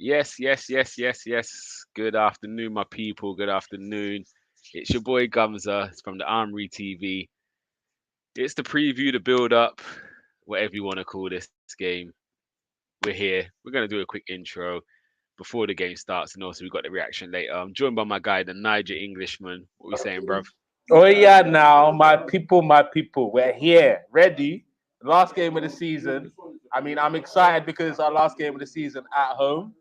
Yes. Good afternoon, my people. Good afternoon. It's your boy Gumza. It's from the Armory TV. It's the preview, the build up, whatever you want to call this game. We're here. We're going to do a quick intro before the game starts, and also we got the reaction later. I'm joined by my guy, the Niger Englishman. What we saying, bruv? Oh yeah, now my people, we're here, ready. Last game of the season. I mean, I'm excited because it's our last game of the season at home.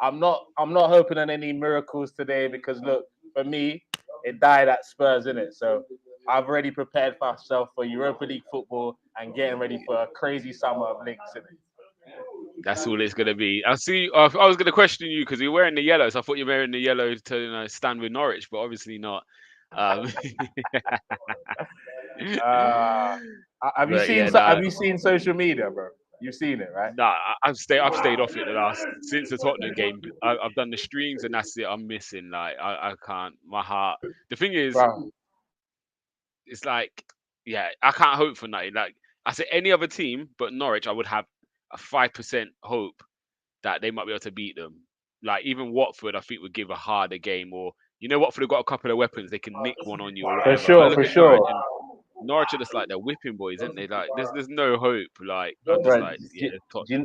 I'm not hoping on any miracles today because look, for me, it died at Spurs, innit? So I've already prepared myself for Europa League football and getting ready for a crazy summer of links, innit? That's all it's going to be. I see. I was going to question you because you're wearing the yellow, so I thought you were wearing the yellow to stand with Norwich, but obviously not. Um, Uh, have you but seen yeah, no, have you seen social media, bro? You've seen it, right? nah, I've stayed off it the last since the Tottenham game. I've done the streams and that's it. I'm missing. Like I can't. My heart. The thing is, Bro, it's like yeah, I can't hope for nothing. Like I said, any other team but Norwich, I would have a 5% hope that they might be able to beat them. Like even Watford, I think would give a harder game. Or Watford have got a couple of weapons; they can nick one on you or for whatever. I sure, look for at Norwich sure. and Norwich are just like they're whipping boys, aren't they? Like there's no hope. Like I'm just Right. like yeah, Do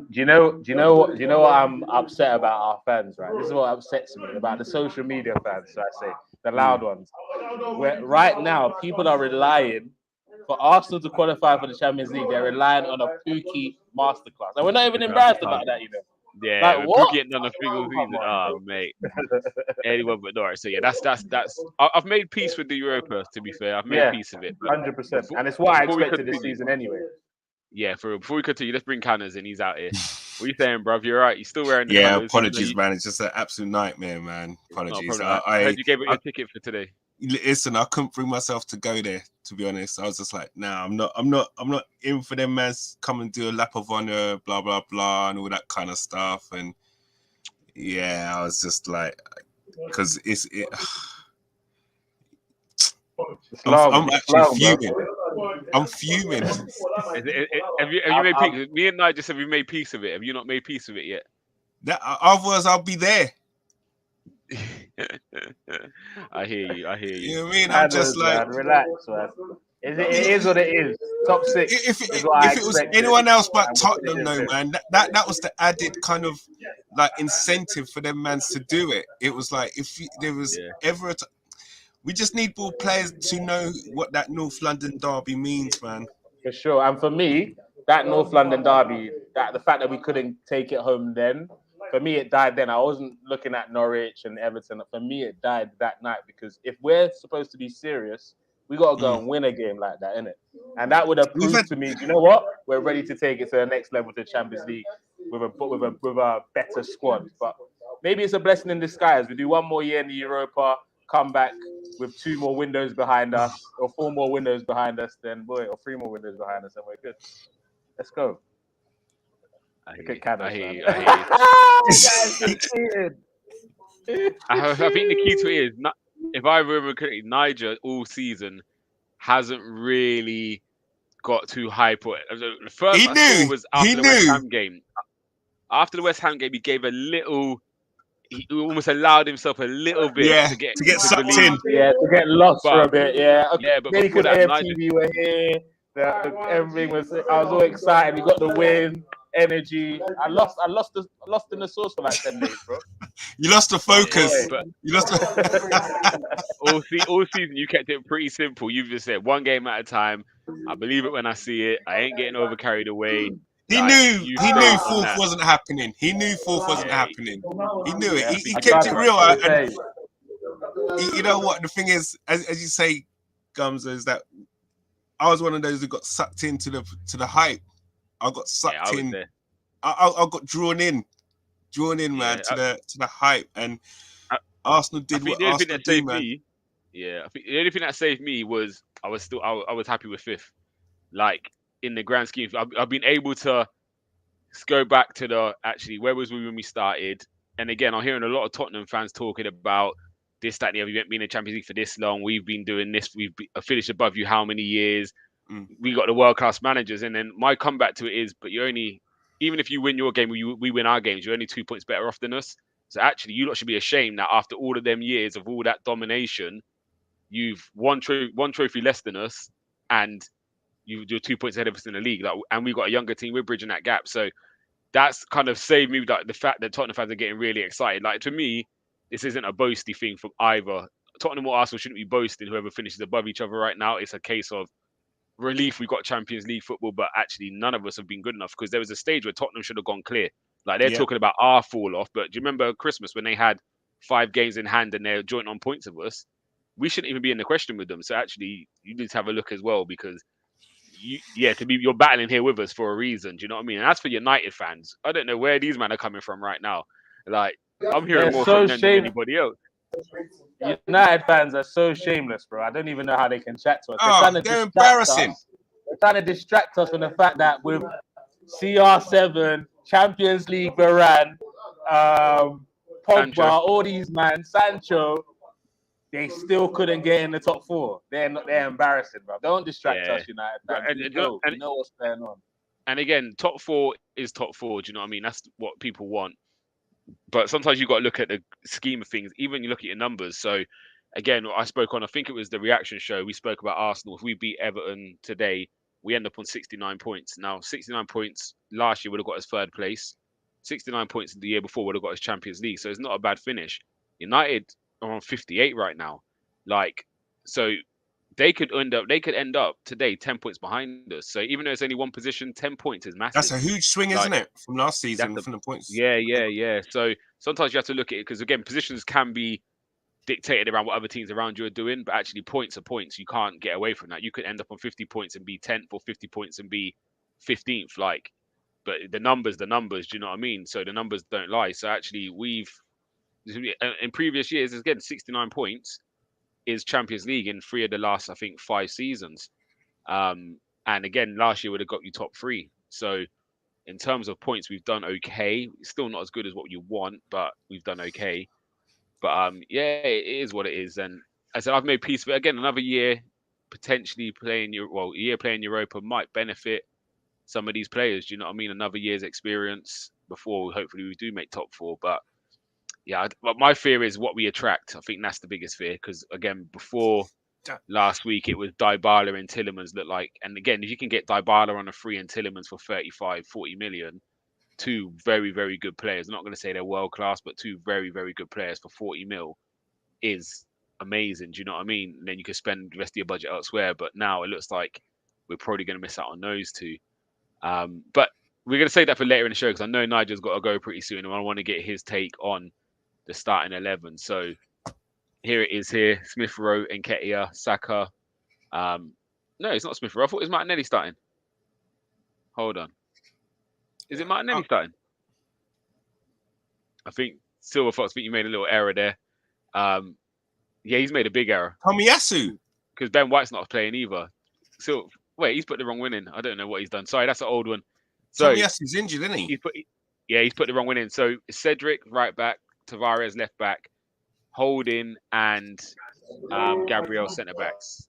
you know what I'm upset about our fans, right? This is what upsets me about the social media fans, so I say, the loud Mm, ones. Where right now people are relying for Arsenal to qualify for the Champions League, they're relying on a Pookie masterclass. And we're not even because embarrassed can't. about that, you know. Yeah, Like but what? Pookie ain't done a thing all Come season. on, Ah, mate. Anyone but Norwich. So yeah, that's. I've made peace with the Europa. To be fair, I've made yeah, peace of it. But 100%. before And it's what I before we expected this continue, season anyway. yeah, before we continue, let's bring Canners in. He's out here. What you saying, bruv? You're right. You're still wearing the Yeah, colours, even though apologies, man. It's just an absolute nightmare, man. it's not a Apologies. problem. I heard you gave up I your ticket for today. listen. I couldn't bring myself to go there. To be honest, I was just like, nah, I'm not in for them, man. Come and do a lap of honor, blah blah blah, and all that kind of stuff. And yeah, I was just like, because It's long. I'm It's actually long, bro. fuming. I'm fuming. Have you made peace? Me and Nigel said we made peace of it. Have you not made peace of it yet? Otherwise, I'll be there. I hear you. I hear you. You know what I mean? I'm just Manners, like, man. Relax, man. It is what it is. Top six if is what I if it was expected. anyone else but And we're Tottenham, finishing no fifth. man, that was the added kind of like incentive for them mans to do it. It was like there was Yeah. ever we just need more players to know what that North London derby means, man. For sure. And for me, that North London derby, that the fact that we couldn't take it home then, for me it died then. I wasn't looking at Norwich and Everton. For me, it died that night because if we're supposed to be serious, we gotta go Mm. and win a game like that, innit? And that would have We've proved had to me, you know what? We're ready to take it to the next level to Champions League with a better squad. But maybe it's a blessing in disguise. We do one more year in the Europa, come back with two more windows behind us, or four more windows behind us, then boy, or three more windows behind us, and we're good. Let's go. I hear Look at you. I Canners, hear man. you. I hear you. Guys, keep cheating. I think the key to it is not, if I remember correctly, Niger all season hasn't really got too hype. The first he I saw knew was he after the West knew Ham game. After the West Ham game, he gave a little. He almost allowed himself a little bit yeah to get to get to sucked in. believe. Yeah, to get lost for But a bit. Yeah, okay. yeah, but Maybe before because that, Niger. AFTV were here. Everything was. I was all excited. We got the win, energy. I lost in the sauce for like 10 days, bro. You lost the Boy. focus. But You lost the all season you kept it pretty simple. You've just said one game at a time. I believe it when I see it. I ain't getting over carried away. Like you he knew stayed on fourth that. wasn't happening. He knew fourth wasn't Yeah, happening. He knew it. I Yeah, think He I he kept was it started right. real. to And say. you know what? The thing is, as you say, Gums, is that I was one of those who got sucked into the hype. I got Yeah, sucked I was in. there. I got drawn in, man, Yeah, to the hype. And I, Arsenal I did think what the only thing Arsenal that do, saved man. me. Yeah, I think the only thing that saved me was I was happy with fifth. Like in the grand scheme, I've been able to go back to the actually where was we when we started. And again, I'm hearing a lot of Tottenham fans talking about this, that, and the other. We've been in the Champions League for this long. We've been doing this. Finished above you how many years? Mm. We got the world class managers. And then my comeback to it is, but you're only even if you win your game, we win our games, you're only 2 points better off than us. So actually, you lot should be ashamed that after all of them years of all that domination, you've one trophy less than us, and you're 2 points ahead of us in the league. Like, and we've got a younger team. We're bridging that gap. So that's kind of saved me, like the fact that Tottenham fans are getting really excited. Like, to me, this isn't a boasty thing from either Tottenham or Arsenal. Shouldn't be boasting whoever finishes above each other right now. It's a case of relief we got Champions League football, but actually none of us have been good enough, because there was a stage where Tottenham should have gone clear. Like, they're talking about our fall off, but do you remember Christmas when they had 5 games in hand and they're joint on points of us? We shouldn't even be in the question with them. So actually, you need to have a look as well, because you're battling here with us for a reason. Do you know what I mean? And as for United fans, I don't know where these men are coming from right now. Like, I'm hearing They're more so from them than anybody else. United fans are so shameless, bro. I don't even know how they can chat to us. They're embarrassing. They're trying to distract us from the fact that with CR7, Champions League, Varane, Pogba, Sancho. all these man, Sancho, they still couldn't get in the top 4. They're embarrassing, bro. Don't distract us, United fans. And, We know what's going on. And again, top 4 is top 4. Do you know what I mean? That's what people want. But sometimes you got to look at the scheme of things. Even you look at your numbers. So again, I spoke on, I think it was the reaction show. We spoke about Arsenal. If we beat Everton today, we end up on 69 points. Now, 69 points last year would have got us 3rd place. 69 points the year before would have got us Champions League. So it's not a bad finish. United are on 58 right now. Like, so they could end up today 10 points behind us. So even though it's only one position, 10 points is massive. That's a huge swing, isn't it, from last season from the points? Yeah. So sometimes you have to look at it, because again, positions can be dictated around what other teams around you are doing, but actually points are points. You can't get away from that. You could end up on 50 points and be 10th, or 50 points and be 15th. Like, but the numbers, do you know what I mean? So the numbers don't lie. So actually, we've in previous years, again, 69 points is Champions League in 3 of the last, I think, 5 seasons. And again, last year would have got you top 3. So in terms of points, we've done okay. Still not as good as what you want, but we've done okay. But it is what it is. And I said, I've made peace. But again, another year potentially playing a year playing Europa might benefit some of these players. Do you know what I mean? Another year's experience before hopefully we do make top 4. But yeah, but my fear is what we attract. I think that's the biggest fear, because again, before last week it was Dybala and Tielemans look like, and again, if you can get Dybala on a free and Tielemans for 35, 40 million, 2 very, very good players. I'm not going to say they're world class, but 2 very, very good players for 40 mil is amazing. Do you know what I mean? And then you can spend the rest of your budget elsewhere. But now it looks like we're probably going to miss out on those 2. But we're going to say that for later in the show, because I know Nigel's got to go pretty soon, and I want to get his take on the starting 11. So here it is here. Smith Rowe, Nketiah, Saka. No, it's not Smith Rowe. I thought it was Martinelli starting. Hold on. Is it Martinelli starting? I think Silver Fox, I think you made a little error there. Yeah, he's made a big error. Tomiyasu. Because Ben White's not playing either. So wait, he's put the wrong win in. I don't know what he's done. Sorry, that's an old one. So Tomiyasu's injured, isn't he? He's put the wrong win in. So Cedric right back, Tavares left back, Holding and Gabriel centre backs.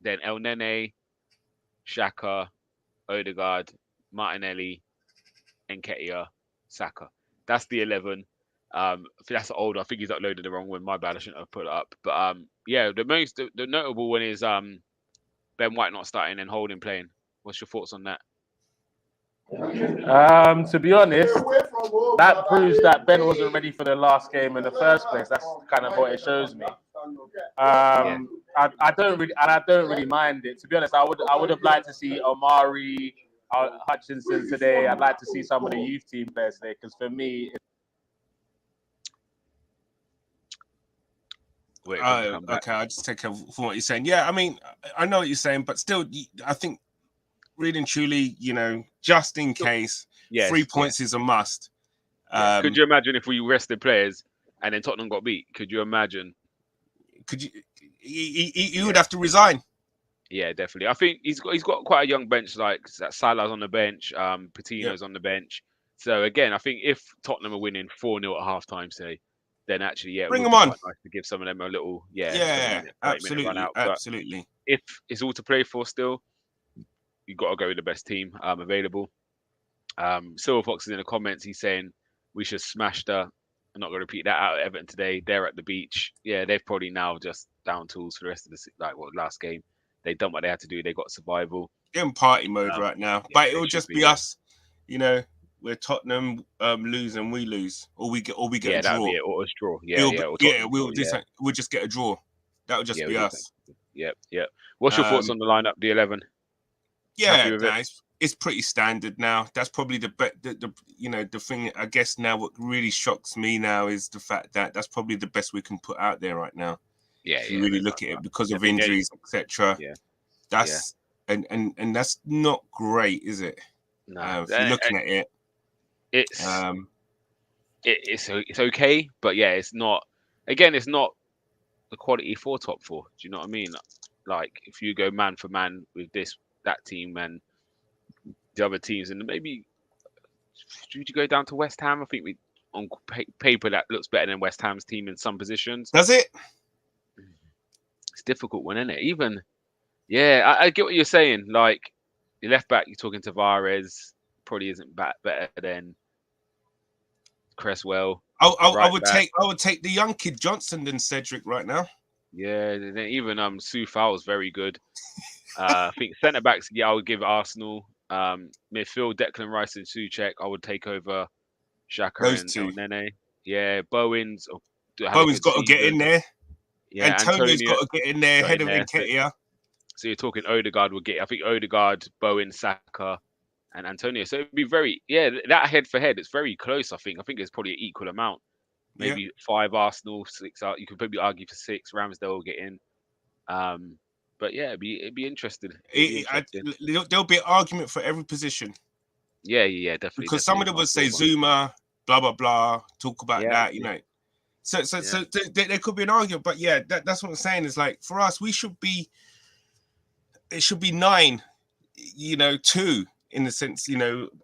Then El Nene, Xhaka, Odegaard, Martinelli, Nketiah, Saka. That's the 11. That's old. I think he's uploaded the wrong one. My bad. I shouldn't have put it up. But the notable one is Ben White not starting and Holding playing. What's your thoughts on that? To be honest, that proves that Ben wasn't ready for the last game in the first place. That's kind of what it shows me. I don't really mind it. To be honest, I would have liked to see Omari, Hutchinson today. I'd like to see some of the youth team players today, because for me. Okay, I'll just take over from what you're saying. Yeah, I mean, I know what you're saying, but still, I think really and truly, just in case, 3 points is a must. Could you imagine if we rested players and then Tottenham got beat? Could you imagine? Could you? He would have to resign. Yeah, definitely. I think he's got quite a young bench. Like Salah's on the bench, Patino's on the bench. So again, I think if Tottenham are winning 4-0 at halftime, say, then actually, bring them on. Nice to give some of them a little, absolutely, run out. Absolutely. But if it's all to play for still, you've got to go with the best team available. Silver Fox is in the comments. He's saying we should smash the. I'm not going to repeat that out at Everton today. They're at the beach. Yeah, they've probably now just down tools for the rest of last game. They done what they had to do. They got survival. They're in party mode right now, Yeah, but it they will should just be. be us. We're Tottenham lose and we lose, or we get a That would draw. be it. Or a draw. Yeah. Or Tottenham We'll draw, do something. We'll just get a draw. That would just yeah, be we'll do us. something. Yep. What's your thoughts on the lineup? The 11. Yeah, Happy with it? it's pretty standard now. That's probably the thing. I guess now what really shocks me now is the fact that that's probably the best we can put out there right now. Yeah, if you really look at it because of injuries, etc. Yeah, that's and that's not great, is it? No, if you're looking at it, it's okay, but yeah, it's not. Again, it's not the quality for top four. Do you know what I mean? Like if you go man for man with that team and the other teams, and maybe should you go down to West Ham? I think we on paper that looks better than West Ham's team in some positions. Does it? It's a difficult one, isn't it? Even I get what you're saying. Like your left back, you're talking to Tavares, probably isn't better than Cresswell. I would take the young kid Johnson than Cedric right now. Yeah, even Soufal's very good. I think centre backs, I would give Arsenal. Midfield, Declan Rice and Souček, I would take over Xhaka and El Nene. Yeah, Bowen's got to get in there. Yeah, Antonio's got to get in there ahead of Nketiah. So you're talking Odegaard will get. I think Odegaard, Bowen, Saka, and Antonio. So it'd be that head for head. It's very close. I think it's probably an equal amount. Maybe 5 Arsenal, 6 out. You could probably argue for 6. Ramsdale will get in. But yeah, it'd be interesting. There'll be an argument for every position. Yeah, definitely. Because some of them would say Zuma, blah blah blah, talk about that, you know. So there could be an argument, but yeah, that's what I'm saying. Is like for us, it should be 9, 2 in the sense,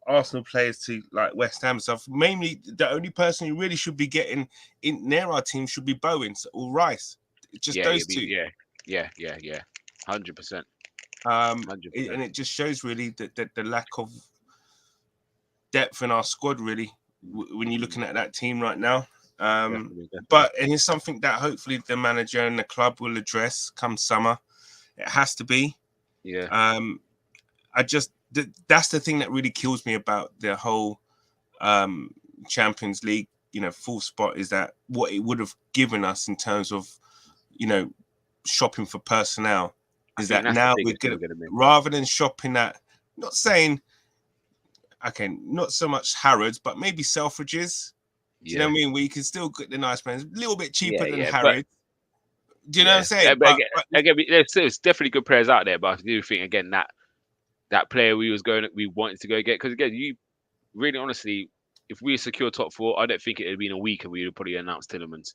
Arsenal players to like West Ham stuff. Mainly, the only person who really should be getting in near our team should be Bowen or Rice. Just those two. Yeah. 100%. And it just shows really that the lack of depth in our squad really when you're looking at that team right now. Definitely. But it's something that hopefully the manager and the club will address come summer. It has to be. Yeah. That's the thing that really kills me about the whole Champions League, full spot is that what it would have given us in terms of, shopping for personnel is that now we're going to, rather than shopping at, not saying, okay, not so much Harrods, but maybe Selfridges. Do you know what I mean? Where you can still get the nice brands, a little bit cheaper than Harrods. Do you know what I'm saying? There's definitely good players out there, but I do think again that player we wanted to go get, because again, you really honestly, if we secure top 4, I don't think it would have been a week and we would have probably announced Tielemans.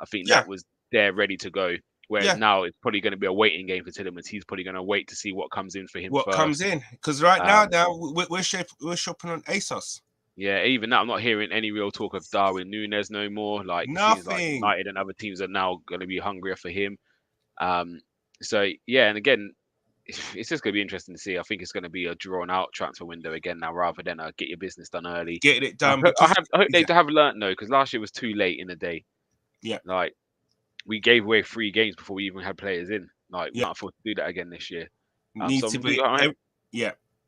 I think that was there ready to go. Whereas now it's probably going to be a waiting game for Tielemans. He's probably going to wait to see what comes in for him. What comes in? Because now we're shopping on ASOS. Yeah, even now I'm not hearing any real talk of Darwin Núñez no more. Like nothing. Seems like United and other teams are now going to be hungrier for him. So yeah, and again, it's just going to be interesting to see. I think it's going to be a drawn out transfer window again now, rather than get your business done early. Get it done. I hope they have learnt though, because last year was too late in the day. Yeah, like we gave away 3 games before we even had players in. Like we can't afford to do that again this year. Need to be.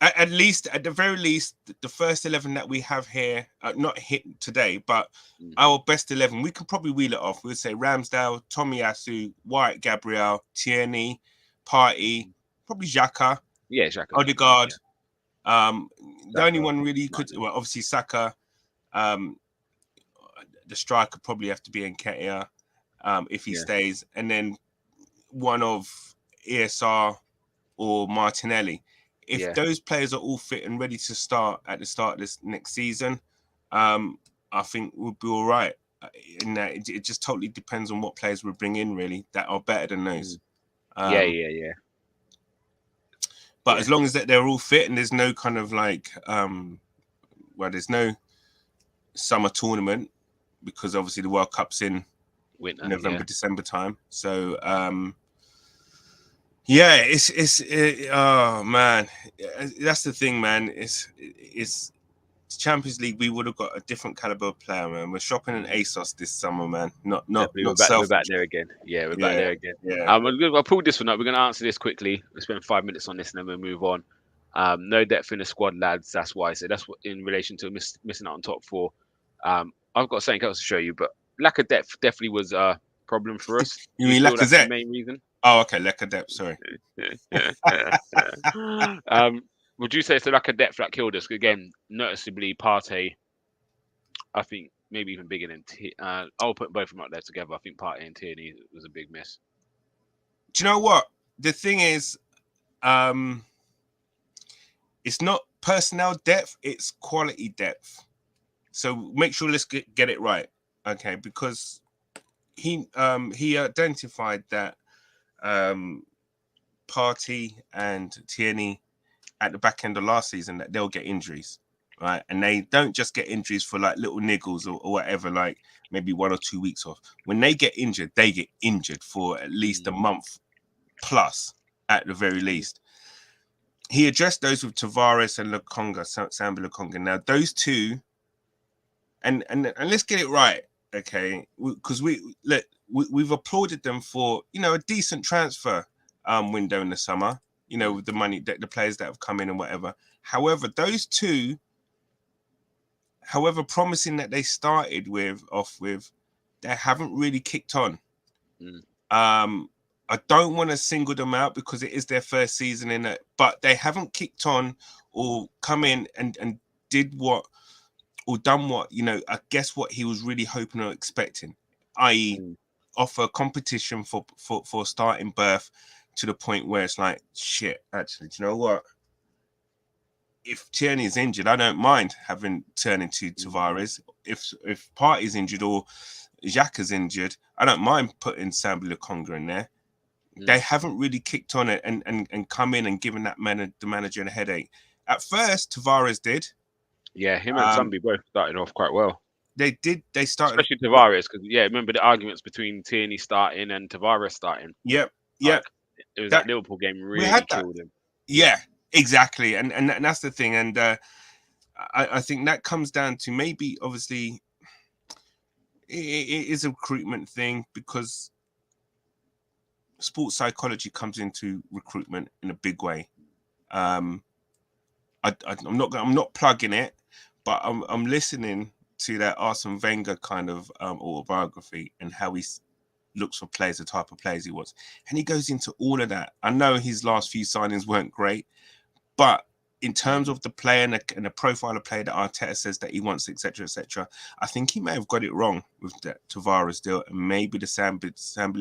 At least, at the very least, the first 11 that we have here, not hit today, but our best 11, we could probably wheel it off. We'd say Ramsdale, Tomiyasu, White, Gabriel, Tierney, Partey, probably Xhaka, Xhaka, Odegaard. The only one really could, obviously Saka. The striker probably have to be Nketiah if he stays, and then one of ESR or Martinelli. If those players are all fit and ready to start at the start of this next season, I think we'll be all right. And it just totally depends on what players we bring in, really, that are better than those. Yeah. But as long as that they're all fit and there's no kind of like, there's no summer tournament, because obviously the World Cup's in winter, November, December time. So, oh man, that's the thing, man. It's Champions League, we would have got a different caliber of player, man. We're shopping in ASOS this summer, man. Not Definitely, we're not back. We're self. back there again. Yeah, we're back Yeah, there again. yeah. I'll pull this one up. We're gonna answer this quickly. We'll spend 5 minutes on this, and then we'll move on. No depth in the squad, lads. That's why. So that's what in relation to missing out on top four. I've got something else to show you, but lack of depth definitely was a problem for us. You Do you mean feel that's the Lacazette? main reason? Oh, okay, Lacazette. Sorry. Would you say it's the lack of depth that killed us? Again, noticeably, Partey. I think maybe even bigger than I'll put both of them up there together. I think Partey and Tierney was a big miss. Do you know what? The thing is, it's not personnel depth, it's quality depth. So make sure let's get it right. Okay, because he identified that Partey and Tierney at the back end of last season that they'll get injuries, right? And they don't just get injuries for like little niggles or whatever, like maybe 1 or 2 weeks off. When they get injured for at least a month plus at the very least. He addressed those with Tavares and Sambi Lokonga. Now those two, and let's get it right, okay? Because we've applauded them for a decent transfer window in the summer. With the money that the players that have come in and whatever. However, those two, however promising that they started off with, they haven't really kicked on. I don't want to single them out because it is their first season in it, but they haven't kicked on or come in and did what or done what, I guess what he was really hoping or expecting, i.e. offer competition for starting berth to the point where it's like, shit, actually, do you know what? If Tierney is injured, I don't mind having turning to Tavares. If Partey's injured or Xhaka's injured, I don't mind putting Sambi Lokonga in there. They haven't really kicked on it and come in and given the manager a headache. At first, Tavares did. Yeah, him and Sambi both started off quite well. They did. They started, especially Tavares, because remember the arguments between Tierney starting and Tavares starting. Yep. It was that Liverpool game really killed him. Yeah, exactly, and that's the thing, and I think that comes down to maybe obviously it is a recruitment thing because sports psychology comes into recruitment in a big way. I'm not plugging it, but I'm listening to that Arsene Wenger kind of autobiography and how he looks for players, the type of players he wants, and he goes into all of that. I know his last few signings weren't great, but in terms of the player and the profile of player that Arteta says that he wants, etc., I think he may have got it wrong with that Tavares deal and maybe the Sambi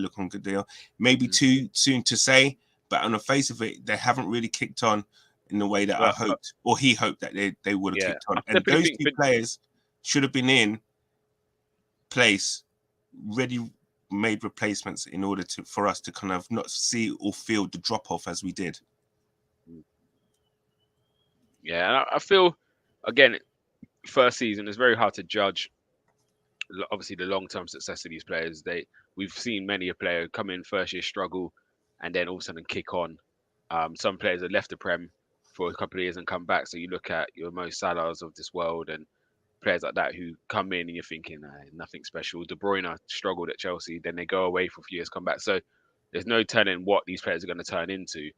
Lokonga deal. Maybe too soon to say, but on the face of it, they haven't really kicked on in the way that I hoped, or he hoped that they would have kicked on. And those two players should have been in place, ready-made replacements in order for us to kind of not see or feel the drop-off as we did. Yeah, and I feel, again, first season, it's very hard to judge, obviously, the long-term success of these players. We've seen many a player come in first year, struggle, and then all of a sudden kick on. Some players have left the Prem for a couple of years and come back. So you look at your Mo Salahs of this world and players like that who come in and you're thinking, nothing special. De Bruyne struggled at Chelsea, then they go away for a few years, come back. So there's no telling what these players are going to turn into.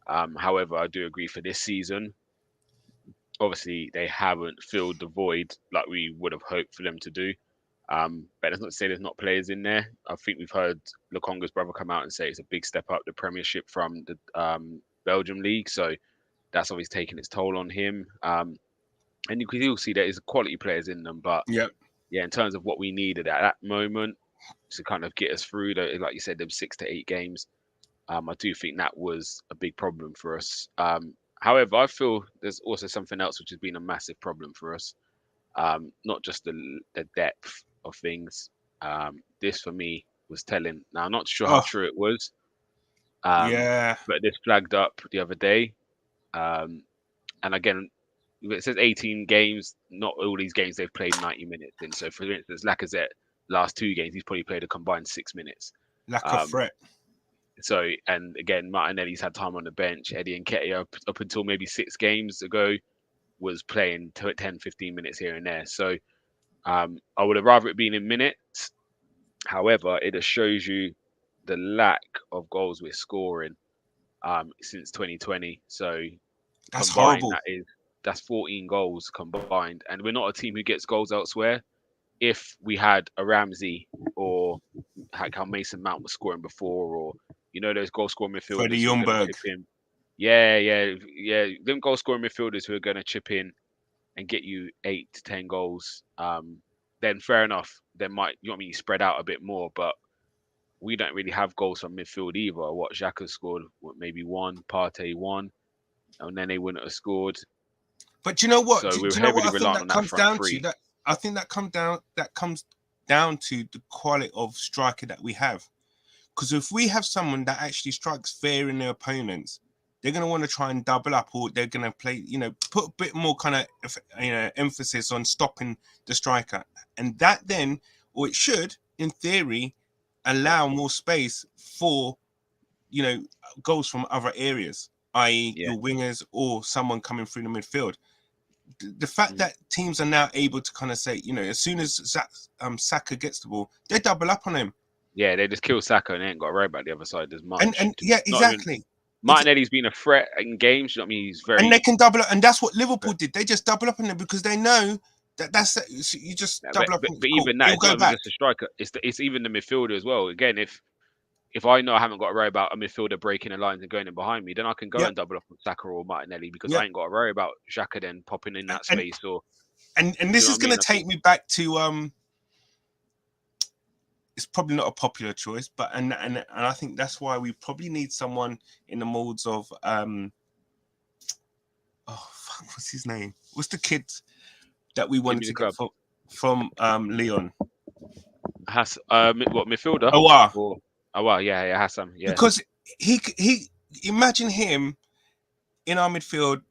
However, I do agree for this season, obviously they haven't filled the void like we would have hoped for them to do. But that's not to say there's not players in there. I think we've heard Lokonga's brother come out and say it's a big step up the Premiership from the Belgium league. So that's obviously taking its toll on him. And you can still see there's quality players in them. But in terms of what we needed at that moment to kind of get us through, like you said, them 6 to 8 games, I do think that was a big problem for us. However, I feel there's also something else which has been a massive problem for us. Not just the depth of things. This for me was telling. Now I'm not sure how true it was. But this flagged up the other day. And again, it says 18 games. Not all these games they've played 90 minutes in. So for instance, Lacazette, last 2 games he's probably played a combined 6 minutes. Lack of threat. So, and again, Martinelli's had time on the bench. Eddie Nketiah up until maybe 6 games ago was playing 10, 15 minutes here and there. So I would have rather it been in minutes. However, it just shows you the lack of goals we're scoring since 2020. So That's combined, horrible. that's 14 goals combined, and we're not a team who gets goals elsewhere. If we had a Ramsey or like how Mason Mount was scoring before, or those goal scoring Freddie midfielders who are going to Ljungberg. chip in, yeah, them goal scoring midfielders who are going to chip in and get you 8 to 10 goals, then fair enough. Then might you spread out a bit more, but we don't really have goals from midfield either. What Xhaka scored, maybe one, Partey one, and then they wouldn't have scored. But you know what? So Do we're you know what heavily I think reliant that on that comes front down to? three. That I think that comes down to the quality of striker that we have. Because if we have someone that actually strikes fair in their opponents, they're going to want to try and double up, or they're going to play, put a bit more kind of, emphasis on stopping the striker. And that then, or it should, in theory, allow more space for, goals from other areas, i.e. Yeah. your wingers or someone coming through the midfield. The fact that teams are now able to kind of say, as soon as Saka gets the ball, they double up on him. Yeah, they just kill Saka and they ain't got to worry about the other side as much. And yeah, exactly. Martinelli's been a threat in games. You know what I mean? He's very. And they can double up, and that's what Liverpool did. They just double up on him because they know that's you just double up. But Cool. even that, He'll it's go not even back. just a striker. It's even the midfielder as well. Again, if I know I haven't got to worry about a midfielder breaking the lines and going in behind me, then I can go and double up on Saka or Martinelli because I ain't got to worry about Xhaka then popping in that space or. And this is going to take me back to it's probably not a popular choice, but and I think that's why we probably need someone in the molds of what's his name? What's the kid that we wanted to get from Leon? What midfielder? Aouar. Oh wow, yeah, Hassan, yeah. Because he imagine him in our midfield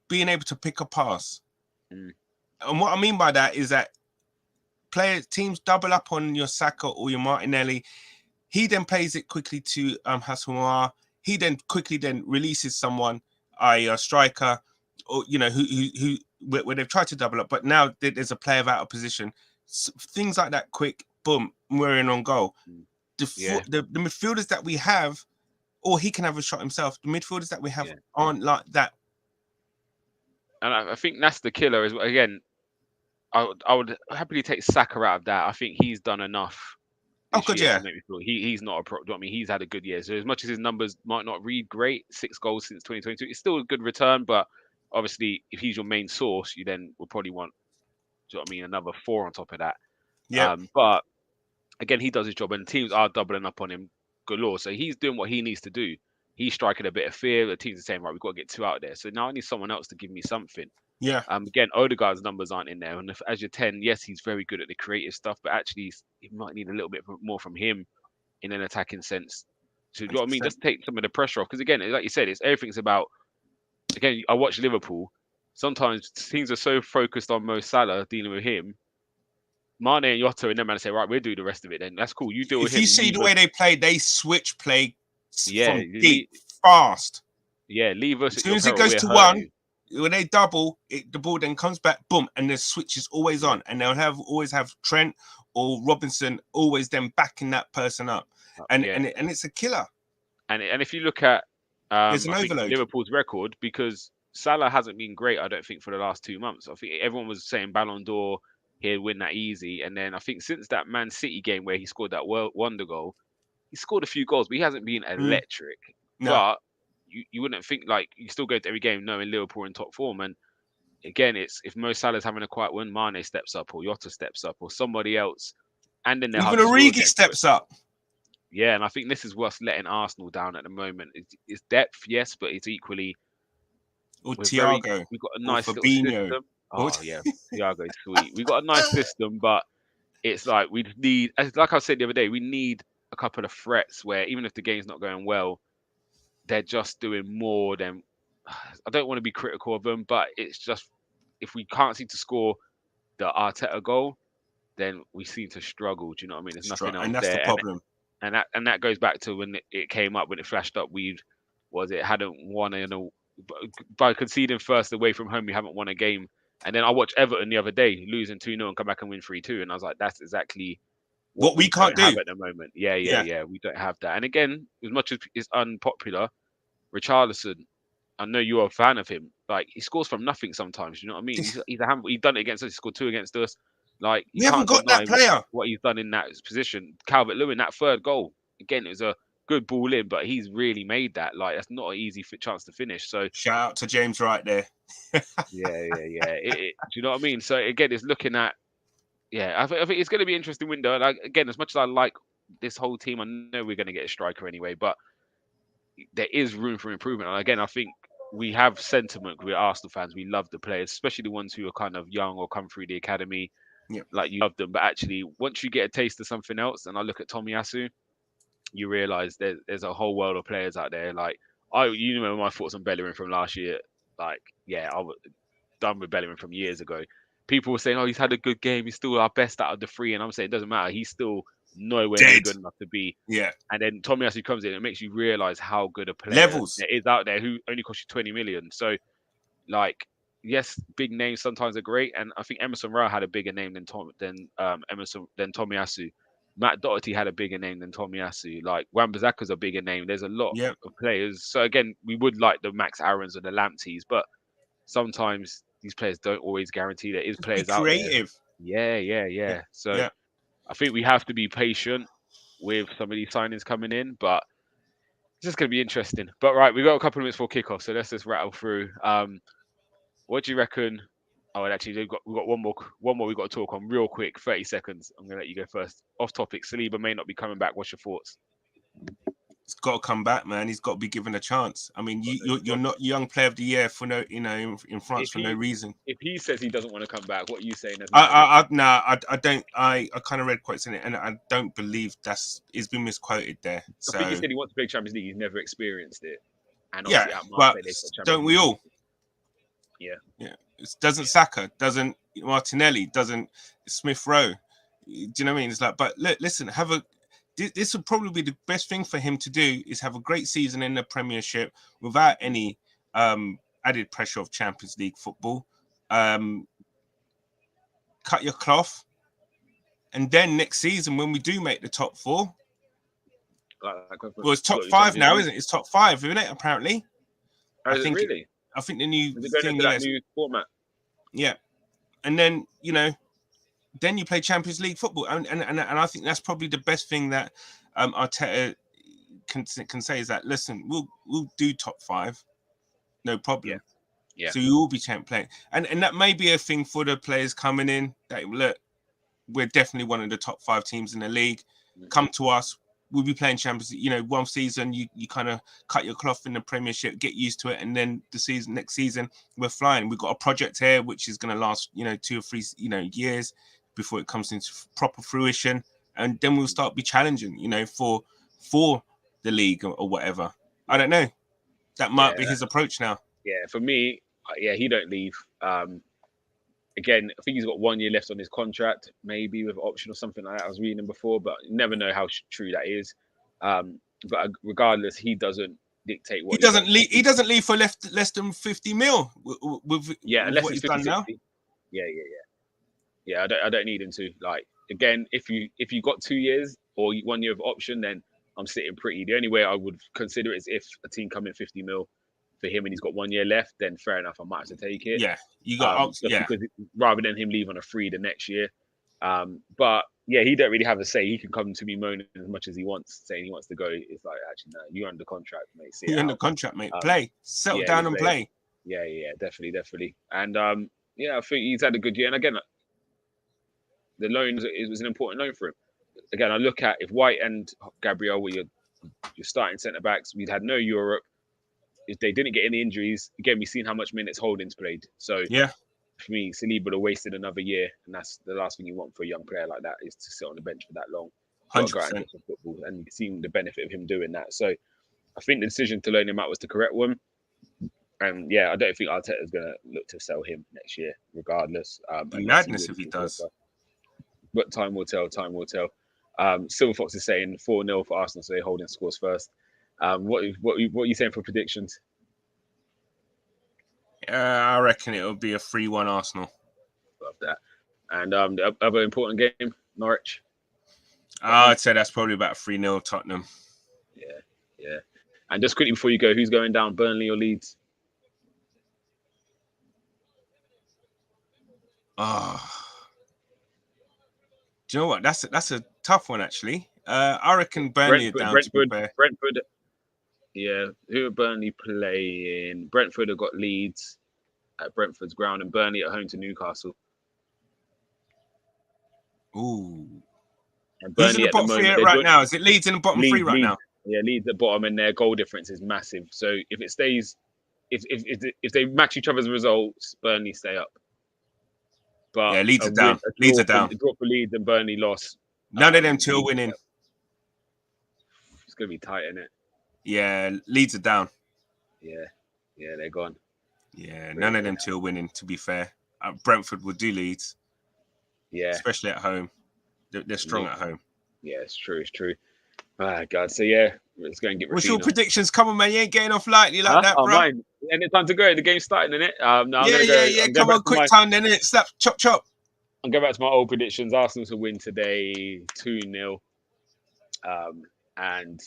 being able to pick a pass. And what I mean by that is that teams double up on your Saka or your Martinelli. He then plays it quickly to Hassan. He then quickly releases someone, a striker, or who where they've tried to double up, but now there's a player out of position. Things like that, quick, boom, we're in on goal. The midfielders that we have, or he can have a shot himself. The midfielders that we have aren't like that. And I think that's the killer as well. Again, I would happily take Saka out of that. I think he's done enough this year to make me feel he's not a pro. I mean, he's had a good year. So as much as his numbers might not read great, 6 goals since 2022, it's still a good return. But obviously, if he's your main source, you then will probably want, another 4 on top of that. Yeah. But again, he does his job, and teams are doubling up on him galore. So he's doing what he needs to do. He's striking a bit of fear. The teams are saying, right, we've got to get 2 out there. So now I need someone else to give me something. Yeah. Again, Odegaard's numbers aren't in there, and as your 10, yes, he's very good at the creative stuff, but actually, you might need a little bit more from him in an attacking sense. So, you know what I mean? Just take some of the pressure off. Because again, like you said, everything's about. Again, I watch Liverpool. Sometimes teams are so focused on Mo Salah dealing with him. Mane and Jota and them and say, right, we'll do the rest of it. Then that's cool. You deal with him. If you see the way they play, they switch play from deep, fast. Yeah, leave us. As soon as it goes to one. When they double, the ball then comes back, boom, and the switch is always on, and they'll always have Trent or Robinson always then backing that person up, and it's a killer. And if you look at there's an overload. Liverpool's record, because Salah hasn't been great, I don't think, for the last 2 months. I think everyone was saying Ballon d'Or, he'd win that easy, and then I think since that Man City game where he scored that wonder goal, he scored a few goals, but he hasn't been electric. No. But you wouldn't think, like, you still go to every game knowing Liverpool in top form. And again, it's if Mo Salah's having a quiet win, Mane steps up or Jota steps up or somebody else, and then even Origi steps up. Yeah, and I think this is what's letting Arsenal down at the moment. It's depth, yes, but it's equally. Or Thiago. We've got a nice little system. Oh yeah, Thiago's sweet. We've got a nice system, but it's like we need, like I said the other day, we need a couple of threats where even if the game's not going well, they're just doing more than. I don't want to be critical of them, but it's just if we can't seem to score the Arteta goal, then we seem to struggle. Do you know what I mean? There's nothing else and that's there. the problem. And that goes back to when it came up, when it flashed up. Hadn't won in by conceding first away from home, we haven't won a game. And then I watched Everton the other day losing 2-0 and come back and win 3-2, and I was like, that's exactly What what we we can't don't have do. at the moment. Yeah, Yeah. we don't have that. And again, as much as it's unpopular, Richarlison, I know you're a fan of him. Like, he scores from nothing sometimes. You know what I mean? He's a he's done it against us. He scored 2 against us. Like, you We haven't can't got deny that player. what he's done in that position. Calvert-Lewin, that third goal, again, it was a good ball in, but he's really made that. Like, that's not an easy chance to finish. So Shout out to James right there. yeah. Do you know what I mean? So again, it's looking at I think it's going to be an interesting window. Like, again, as much as I like this whole team, I know we're going to get a striker anyway, but there is room for improvement. And again, I think we have sentiment with Arsenal fans. We love the players, especially the ones who are kind of young or come through the academy. Yeah. Like, you love them, but actually, once you get a taste of something else, and I look at Tomiyasu, you realize there's a whole world of players out there. Like, you remember my thoughts on Bellerin from last year. Like, yeah, I was done with Bellerin from years ago. People were saying, "Oh, he's had a good game. He's still our best out of the three," and I'm saying it doesn't matter. He's still nowhere near Dead. good enough to be. Yeah. And then Tomiyasu comes in, it makes you realize how good a player Levels. there is out there who only cost you 20 million. So, like, yes, big names sometimes are great, and I think Emerson Rowe had a bigger name than Tomiyasu. Matt Doherty had a bigger name than Tomiyasu. Like, Wan-Bissaka's a bigger name. There's a lot Yeah. of players. So again, we would like the Max Aarons and the Lampteys, but sometimes these players don't always guarantee there is Be players out there. creative. Yeah. So Yeah. I think we have to be patient with some of these signings coming in, but it's just going to be interesting. But right, we've got a couple of minutes for kickoff, so let's just rattle through. What do you reckon? Oh, and actually, we've got one more we've got to talk on real quick. 30 seconds. I'm going to let you go first. Off topic. Saliba may not be coming back. What's your thoughts? He's got to come back, man. He's got to be given a chance. I mean, you're not young player of the year for no, in France for no reason. If he says he doesn't want to come back, what are you saying? I don't. I kind of read quotes in it, and I don't believe it's been misquoted there. So I think he said he wants to play Champions League. He's never experienced it. And yeah, at but Marseille, don't we all? Yeah. It doesn't Saka, doesn't Martinelli, doesn't Smith Rowe. Do you know what I mean? It's like, but listen, this would probably be the best thing for him to do is have a great season in the Premiership without any added pressure of Champions League football. Cut your cloth, and then next season when we do make the top 4, well, it's top 5 now, isn't it? It's top 5, isn't it? Apparently, I think really. I think the new is it going thing into that new format. Yeah, and then then you play Champions League football, and I think that's probably the best thing that Arteta can say is that listen, we'll do top 5, no problem. Yeah. So you will be playing, and that may be a thing for the players coming in. That look, we're definitely one of the top 5 teams in the league. Mm-hmm. Come to us. We'll be playing Champions League. One season you kind of cut your cloth in the Premiership, get used to it, and then next season we're flying. We've got a project here which is going to last 2 or 3 years before it comes into proper fruition, and then we'll start be challenging for the league or whatever. I don't know. That might be his approach now. Yeah, for me, he don't leave. Again, I think he's got 1 year left on his contract, maybe with option or something like that. I was reading before, but you never know how true that is. But regardless, he doesn't dictate what he doesn't leave. He doesn't leave for less than 50 mil with unless what he's done 50, now. Yeah, I don't need him to. Like, again, if you got 2 years or 1 year of option, then I'm sitting pretty. The only way I would consider it is if a team come in 50 mil for him and he's got 1 year left, then fair enough, I might have to take it. Yeah, you got because rather than him leave on a free the next year. But yeah, he don't really have a say. He can come to me moaning as much as he wants, saying he wants to go. It's like, actually, no, you're under contract, mate. You're under contract, mate. Play, settle down and play. Yeah, definitely. And I think he's had a good year. And again, the loan was an important loan for him. Again, I look at if White and Gabriel were your starting centre backs, we'd had no Europe. If they didn't get any injuries, again, we've seen how much minutes Holding's played. So yeah, for me, Saliba would have wasted another year, and that's the last thing you want for a young player like that is to sit on the bench for that long. 100%. Football, and you've seen the benefit of him doing that. So I think the decision to loan him out was the correct one. And yeah, I don't think Arteta's going to look to sell him next year, regardless. Madness if he does. But time will tell. Silver Fox is saying 4-0 for Arsenal, so Holding scores first. What are you saying for predictions? I reckon it'll be a 3-1 Arsenal. Love that. And the other important game, Norwich. I'd say that's probably about 3-0 Tottenham. Yeah. And just quickly before you go, who's going down, Burnley or Leeds? Oh. Do you know what? That's a tough one, actually. I reckon Burnley are down, to be fair. Brentford. Yeah, who are Burnley playing? Brentford have got Leeds at Brentford's ground and Burnley at home to Newcastle. Ooh. And Who's in Burnley the at the bottom three moment, right now? Is it Leeds in the bottom three right now? Yeah, Leeds at bottom, and their goal difference is massive. So if it stays, if they match each other's results, Burnley stay up. But yeah, Leeds are down. Leeds are down. A draw for Leeds and Burnley lost. None of them two are winning. It's gonna be tight, isn't it? Yeah, Leeds are down. Yeah, they're gone. Yeah, none of them two are winning. To be fair, Brentford will do Leeds. Yeah, especially at home. They're strong at home. Yeah, it's true. Ah, God. So yeah, let's go and get. What's your predictions? Come on, man. You ain't getting off lightly like that, bro. Mine. And it's time to go. The game's starting, isn't it? No, yeah. Come on, quick time, then it. Slap, chop. I'm going back to my old predictions. Arsenal to win today, 2-0. And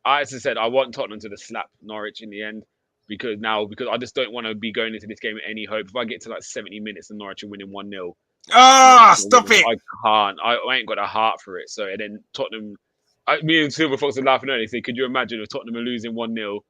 as I said, I want Tottenham to slap Norwich in the end because I just don't want to be going into this game with any hope. If I get to like 70 minutes and Norwich are winning 1-0. Stop it. I can't. I ain't got a heart for it. So, and then Tottenham, me and Silver Fox are laughing earlier. Say, could you imagine if Tottenham are losing 1-0,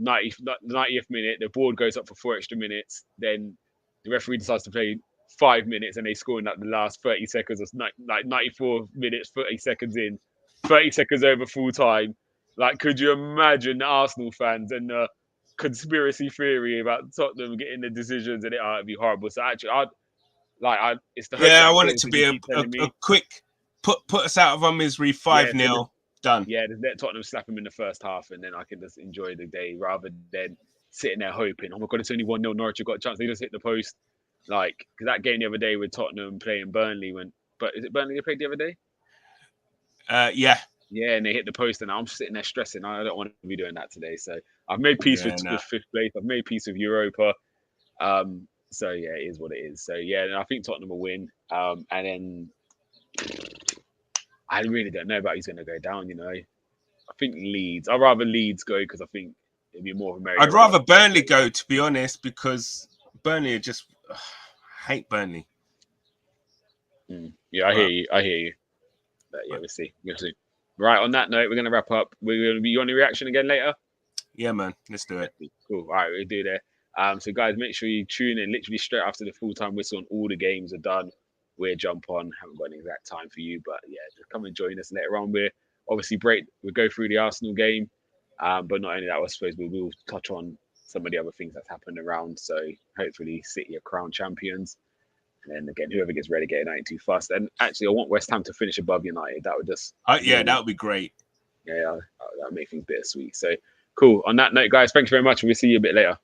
90th minute, the board goes up for 4 extra minutes, then the referee decides to play 5 minutes and they score in like the last 30 seconds, or like 94 minutes, 30 seconds in, 30 seconds over full time. Like, could you imagine the Arsenal fans and the conspiracy theory about Tottenham getting the decisions, and it'd be horrible. So actually, it's the hope. Yeah, I want it to be a quick put us out of our misery. 5-0 done. Yeah, just let Tottenham slap him in the first half, and then I can just enjoy the day rather than sitting there hoping, oh my God, it's only 1-0. Norwich have got a chance. They just hit the post. Like, because that game the other day with Tottenham playing Burnley but is it Burnley they played the other day? Yeah. Yeah, and they hit the post, and I'm sitting there stressing. I don't want to be doing that today. So I've made peace with fifth place. I've made peace with Europa. So yeah, it is what it is. So yeah, I think Tottenham will win. And then I really don't know about who's going to go down. I think Leeds. I'd rather Leeds go because I think it'd be more of a merry. I'd rather Burnley go, to be honest, because Burnley are just hate Burnley. Yeah, I hear you. But yeah, we'll see. Right, on that note, we're going to wrap up. We're going to be on the reaction again later. Yeah, man. Let's do it. Cool. All right, we'll do that. So, guys, make sure you tune in literally straight after the full-time whistle and all the games are done. We'll jump on. Haven't got an exact time for you, but yeah, just come and join us later on. We'll obviously we'll go through the Arsenal game, but not only that, I suppose we will touch on some of the other things that's happened around. So, hopefully, City are crowned champions. And then again, whoever gets relegated ain't too fast. And actually, I want West Ham to finish above United. That would just that would be great. Yeah, that would make things bittersweet. So cool. On that note, guys, thanks very much, and we'll see you a bit later.